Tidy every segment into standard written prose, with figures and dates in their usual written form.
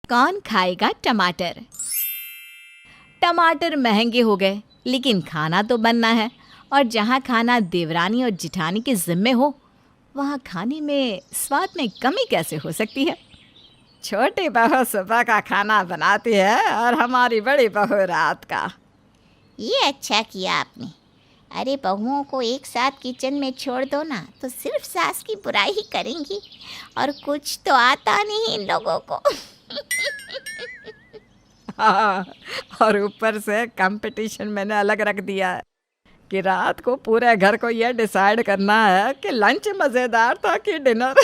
कौन खाएगा टमाटर? टमाटर महंगे हो गए, लेकिन खाना तो बनना है। और जहाँ खाना देवरानी और जिठानी के जिम्मे हो, वहाँ खाने में स्वाद में कमी कैसे हो सकती है? छोटी बहू सुबह का खाना बनाती है और हमारी बड़ी बहू रात का। ये अच्छा किया आपने। अरे बहुओं को एक साथ किचन में छोड़ दो ना, तो सिर्फ सास की बुराई ही करेंगी और कुछ तो आता नहीं इन लोगों को। हाँ, और ऊपर से कंपटीशन मैंने अलग रख दिया है कि रात को पूरे घर को यह डिसाइड करना है कि लंच मज़ेदार था कि डिनर।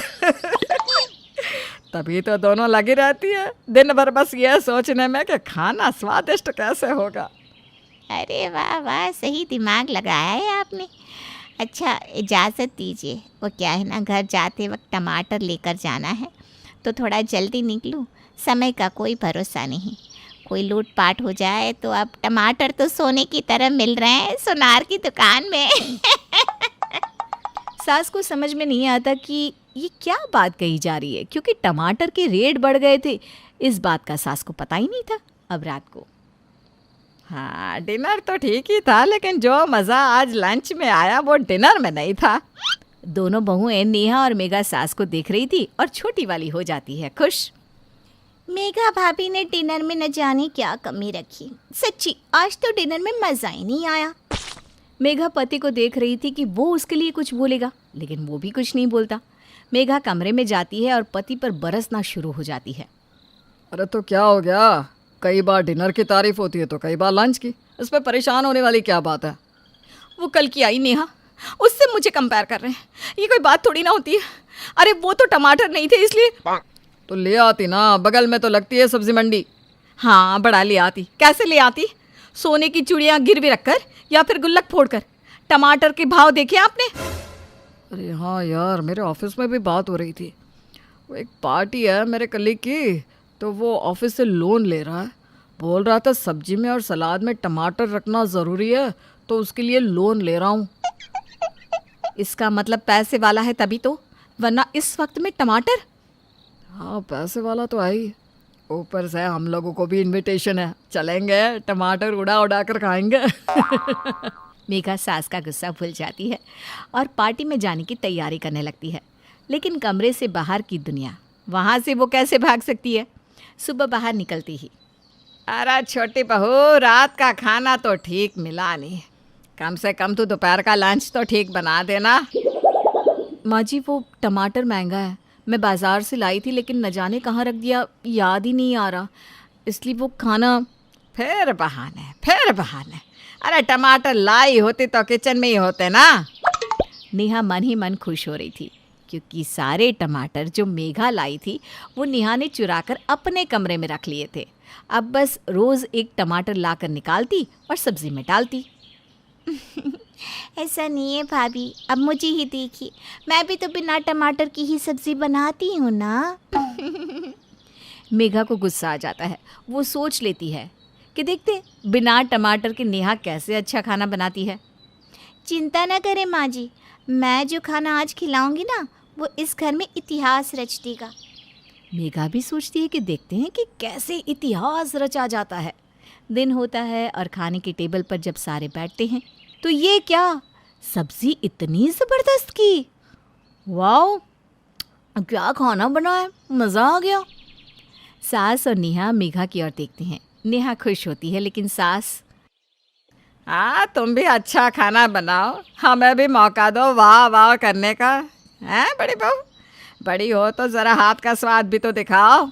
तभी तो दोनों लगी रहती है दिन भर बस यह सोचने में कि खाना स्वादिष्ट कैसे होगा। अरे वाह वाह, सही दिमाग लगाया है आपने। अच्छा इजाज़त दीजिए, वो क्या है ना, घर जाते वक्त टमाटर लेकर जाना है, तो थोड़ा जल्दी निकलूं। समय का कोई भरोसा नहीं, कोई लूटपाट हो जाए तो। अब टमाटर तो सोने की तरह मिल रहे हैं सुनार की दुकान में। सास को समझ में नहीं आता कि ये क्या बात कही जा रही है, क्योंकि टमाटर के रेट बढ़ गए थे। इस बात का सास को पता ही नहीं था। अब रात को हाँ, डिनर तो ठीक ही था, लेकिन जो मज़ा आज लंच में आया वो डिनर में नहीं था। दोनों बहुएं नेहा और मेघा सास को देख रही थी और छोटी वाली हो जाती है खुश। मेघा भाभी ने डिनर में न जाने क्या कमी रखी। सच्ची आज तो डिनर में मज़ा ही नहीं आया। मेघा पति को देख रही थी कि वो उसके लिए कुछ बोलेगा, लेकिन वो भी कुछ नहीं बोलता। मेघा कमरे में जाती है और पति पर बरसना शुरू हो जाती है। अरे तो क्या हो गया? कई बार डिनर की तारीफ होती है तो कई बार लंच की। इसमें परेशान होने वाली क्या बात है? वो कल की आई नेहा, उससे मुझे कंपेयर कर रहे हैं। ये कोई बात थोड़ी ना होती है। अरे वो तो टमाटर नहीं थे इसलिए। तो ले आती ना, बगल में तो लगती है सब्जी मंडी। हाँ, बड़ा ले आती। कैसे ले आती? सोने की चूड़ियाँ गिरवी रखकर या फिर गुल्लक फोड़कर? टमाटर के भाव देखे आपने? अरे हाँ यार, मेरे ऑफिस में भी बात हो रही थी। वो एक पार्टी है मेरे कलीग की, तो वो ऑफिस से लोन ले रहा है। बोल रहा था सब्जी में और सलाद में टमाटर रखना ज़रूरी है, तो उसके लिए लोन ले रहा हूँ। इसका मतलब पैसे वाला है तभी तो, वरना इस वक्त में टमाटर। हाँ, पैसे वाला तो है ही। ऊपर से हम लोगों को भी इनविटेशन है, चलेंगे, टमाटर उड़ा उड़ा कर खाएंगे। मेघा सास का गुस्सा भूल जाती है और पार्टी में जाने की तैयारी करने लगती है। लेकिन कमरे से बाहर की दुनिया, वहाँ से वो कैसे भाग सकती है? सुबह बाहर निकलती ही, अरे छोटी बहू, रात का खाना तो ठीक मिला नहीं, कम से कम तू दोपहर का लंच तो ठीक बना देना। माँ जी, वो टमाटर महंगा है, मैं बाज़ार से लाई थी, लेकिन न जाने कहाँ रख दिया, याद ही नहीं आ रहा, इसलिए वो खाना। फिर बहाने। अरे टमाटर लाई होती तो किचन में ही होते ना। नेहा मन ही मन खुश हो रही थी, क्योंकि सारे टमाटर जो मेघा लाई थी वो नेहा ने चुराकर अपने कमरे में रख लिए थे। अब बस रोज़ एक टमाटर लाकर निकालती और सब्जी में डालती। ऐसा नहीं है भाभी, अब मुझे ही देखिए, मैं भी तो बिना टमाटर की ही सब्जी बनाती हूँ ना। मेघा को गुस्सा आ जाता है। वो सोच लेती है कि देखते बिना टमाटर के नेहा कैसे अच्छा खाना बनाती है। चिंता ना करें माँ जी, मैं जो खाना आज खिलाऊंगी ना, वो इस घर में इतिहास रच देगा। मेघा भी सोचती है कि देखते हैं कि कैसे इतिहास रचा जाता है। दिन होता है और खाने की टेबल पर जब सारे बैठते हैं तो ये क्या, सब्जी इतनी ज़बरदस्त की, वाओ क्या खाना बना है, मज़ा आ गया। सास और नेहा मेघा की ओर देखते हैं। नेहा खुश होती है, लेकिन सास, हाँ तुम भी अच्छा खाना बनाओ, हमें भी मौका दो वाह वाह करने का। हैं बड़ी बहू, बड़ी हो तो ज़रा हाथ का स्वाद भी तो दिखाओ।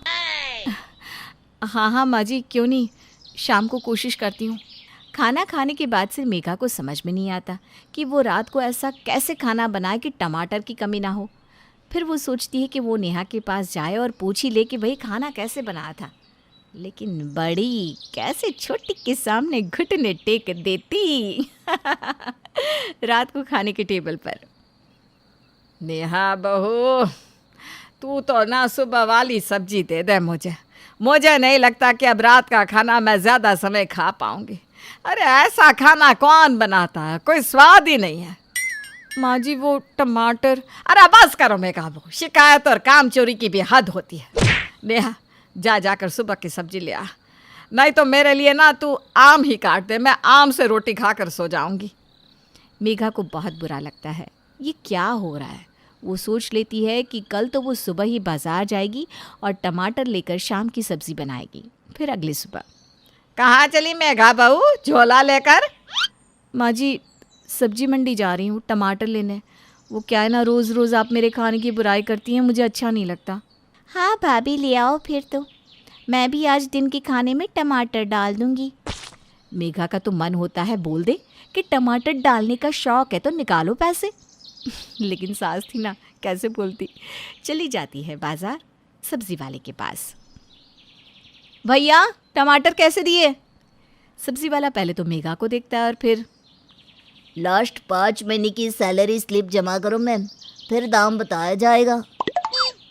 हाँ माँ जी, क्यों नहीं, शाम को कोशिश करती हूँ। खाना खाने के बाद से मेघा को समझ में नहीं आता कि वो रात को ऐसा कैसे खाना बनाए कि टमाटर की कमी ना हो। फिर वो सोचती है कि वो नेहा के पास जाए और पूछ ही ले कि वही खाना कैसे बनाया था, लेकिन बड़ी कैसे छोटी के सामने घुटने टेक देती। रात को खाने के टेबल पर, नेहा बहू तू तो ना सुबह वाली सब्जी दे दे मुझे नहीं लगता कि अब रात का खाना मैं ज़्यादा समय खा पाऊंगी। अरे ऐसा खाना कौन बनाता है, कोई स्वाद ही नहीं है। माँ जी वो टमाटर, अरे बस करो मेघा बहू, शिकायत और काम चोरी की भी हद होती है। नेहा जा जाकर सुबह की सब्जी ले आ, नहीं तो मेरे लिए ना तू आम ही काट दे, मैं आम से रोटी खाकर सो जाऊंगी। मेघा को बहुत बुरा लगता है। ये क्या हो रहा है? वो सोच लेती है कि कल तो वो सुबह ही बाजार जाएगी और टमाटर लेकर शाम की सब्जी बनाएगी। फिर अगली सुबह, कहाँ चली मेघा बहू झोला लेकर? माँ जी सब्जी मंडी जा रही हूँ टमाटर लेने। वो क्या है ना, रोज़ रोज़ आप मेरे खाने की बुराई करती हैं, मुझे अच्छा नहीं लगता। हाँ भाभी ले आओ फिर तो, मैं भी आज दिन के खाने में टमाटर डाल दूंगी। मेघा का तो मन होता है बोल दे कि टमाटर डालने का शौक है तो निकालो पैसे। लेकिन सास थी ना, कैसे बोलती। चली जाती है बाजार सब्जी वाले के पास। भैया टमाटर कैसे दिए? सब्जी वाला पहले तो मेघा को देखता है और फिर, लास्ट 5 महीने की सैलरी स्लिप जमा करो मैम, फिर दाम बताया जाएगा।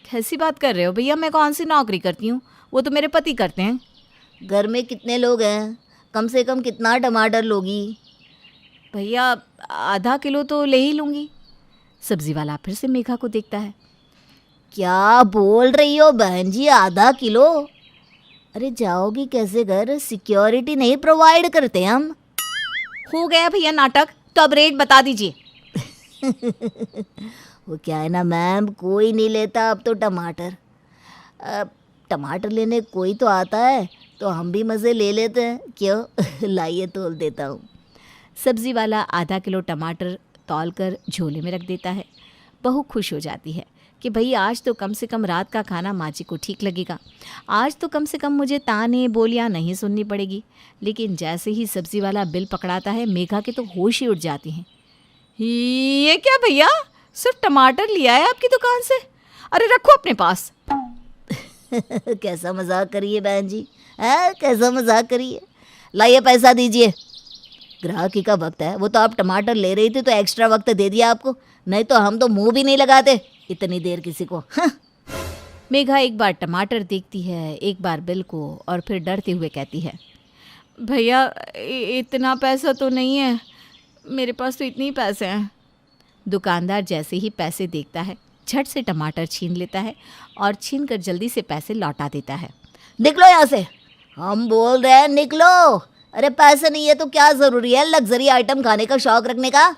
कैसी बात कर रहे हो भैया, मैं कौन सी नौकरी करती हूँ, वो तो मेरे पति करते हैं। घर में कितने लोग हैं, कम से कम कितना टमाटर लोगी? भैया आधा किलो तो ले ही लूँगी। सब्जी वाला फिर से मेघा को देखता है। क्या बोल रही हो बहन जी, आधा किलो? अरे जाओगी कैसे घर, सिक्योरिटी नहीं प्रोवाइड करते हम। हो गया भैया नाटक, तो अब रेट बता दीजिए। वो क्या है ना मैम, कोई नहीं लेता अब तो टमाटर। अब टमाटर लेने कोई तो आता है तो हम भी मज़े ले लेते हैं, क्यों? लाइए तोल देता हूँ। सब्जी वाला आधा किलो टमाटर तौल कर झोले में रख देता है। बहू खुश हो जाती है कि भई आज तो कम से कम रात का खाना माँ जी को ठीक लगेगा, आज तो कम से कम मुझे ताने बोलियाँ नहीं सुननी पड़ेगी। लेकिन जैसे ही सब्जी वाला बिल पकड़ाता है, मेघा के तो होश ही उड़ जाती हैं। ये क्या भैया, सिर्फ टमाटर लिया है आपकी दुकान से? अरे रखो अपने पास। कैसा मजाक करिए बहन जी, है कैसा मजाक करिए। लाइए पैसा दीजिए, ग्राहकी का वक्त है। वो तो आप टमाटर ले रही थी तो एक्स्ट्रा वक्त दे दिया आपको, नहीं तो हम तो मुंह भी नहीं लगाते इतनी देर किसी को। हाँ। मेघा एक बार टमाटर देखती है, एक बार बिल को, और फिर डरते हुए कहती है, भैया इतना पैसा तो नहीं है, मेरे पास तो इतने ही पैसे हैं। दुकानदार जैसे ही पैसे देखता है, झट से टमाटर छीन लेता है और छीन कर जल्दी से पैसे लौटा देता है। निकलो यहाँ से, हम बोल रहे हैं निकलो। अरे पैसे नहीं है तो क्या ज़रूरी है लग्जरी आइटम खाने का शौक रखने का।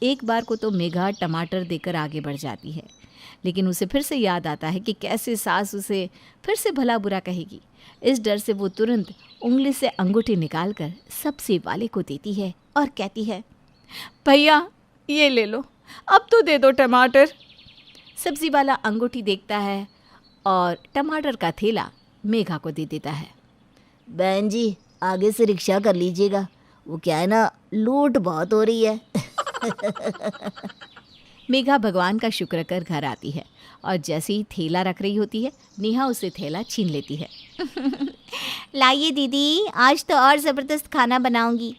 एक बार को तो मेघा टमाटर देकर आगे बढ़ जाती है, लेकिन उसे फिर से याद आता है कि कैसे सास उसे फिर से भला बुरा कहेगी। इस डर से वो तुरंत उंगली से अंगूठी निकालकर सब्जी वाले को देती है और कहती है, भैया ये ले लो, अब तो दे दो टमाटर। सब्जी वाला अंगूठी देखता है और टमाटर का थैला मेघा को दे देता है। बहन जी आगे से रिक्शा कर लीजिएगा, वो क्या है ना, लूट बहुत हो रही है। मेघा भगवान का शुक्र कर घर आती है और जैसे ही थैला रख रही होती है, नेहा उसे थैला छीन लेती है। लाइए दीदी, आज तो और ज़बरदस्त खाना बनाऊंगी।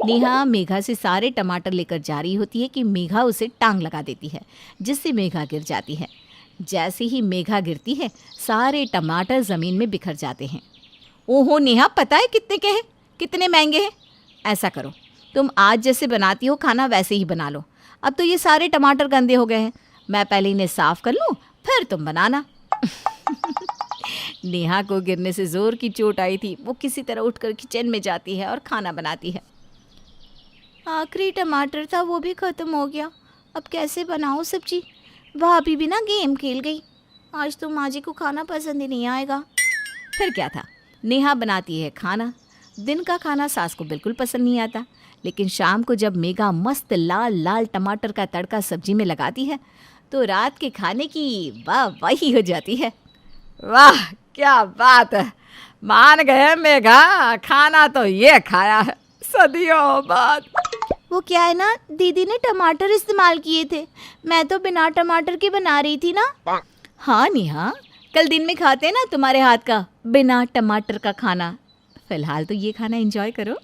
नेहा मेघा से सारे टमाटर लेकर जा रही होती है कि मेघा उसे टांग लगा देती है, जिससे मेघा गिर जाती है। जैसे ही मेघा गिरती है, सारे टमाटर ज़मीन में बिखर जाते हैं। ओहो नेहा, पता है कितने के हैं, कितने महंगे हैं? ऐसा करो, तुम आज जैसे बनाती हो खाना वैसे ही बना लो। अब तो ये सारे टमाटर गंदे हो गए हैं, मैं पहले इन्हें साफ़ कर लूँ, फिर तुम बनाना। नेहा को गिरने से ज़ोर की चोट आई थी। वो किसी तरह उठकर किचन में जाती है और खाना बनाती है। आखिरी टमाटर था, वो भी ख़त्म हो गया। अब कैसे बनाऊँ सब्जी? भाभी भी ना गेम खेल गई। आज तो माँ जी को खाना पसंद ही नहीं आएगा। फिर क्या था, नेहा बनाती है खाना। दिन का खाना सास को बिल्कुल पसंद नहीं आता, लेकिन शाम को जब मेघा मस्त लाल लाल टमाटर का तड़का सब्जी में लगाती है, तो रात के खाने की वाह वाही हो जाती है। वाह क्या बात है, मान गए मेघा, खाना तो ये खाया है सदियों बाद। वो क्या है ना, दीदी ने टमाटर इस्तेमाल किए थे, मैं तो बिना टमाटर के बना रही थी ना। हाँ नेहा, कल दिन में खाते हैं ना तुम्हारे हाथ का बिना टमाटर का खाना। फिलहाल तो ये खाना एंजॉय करो।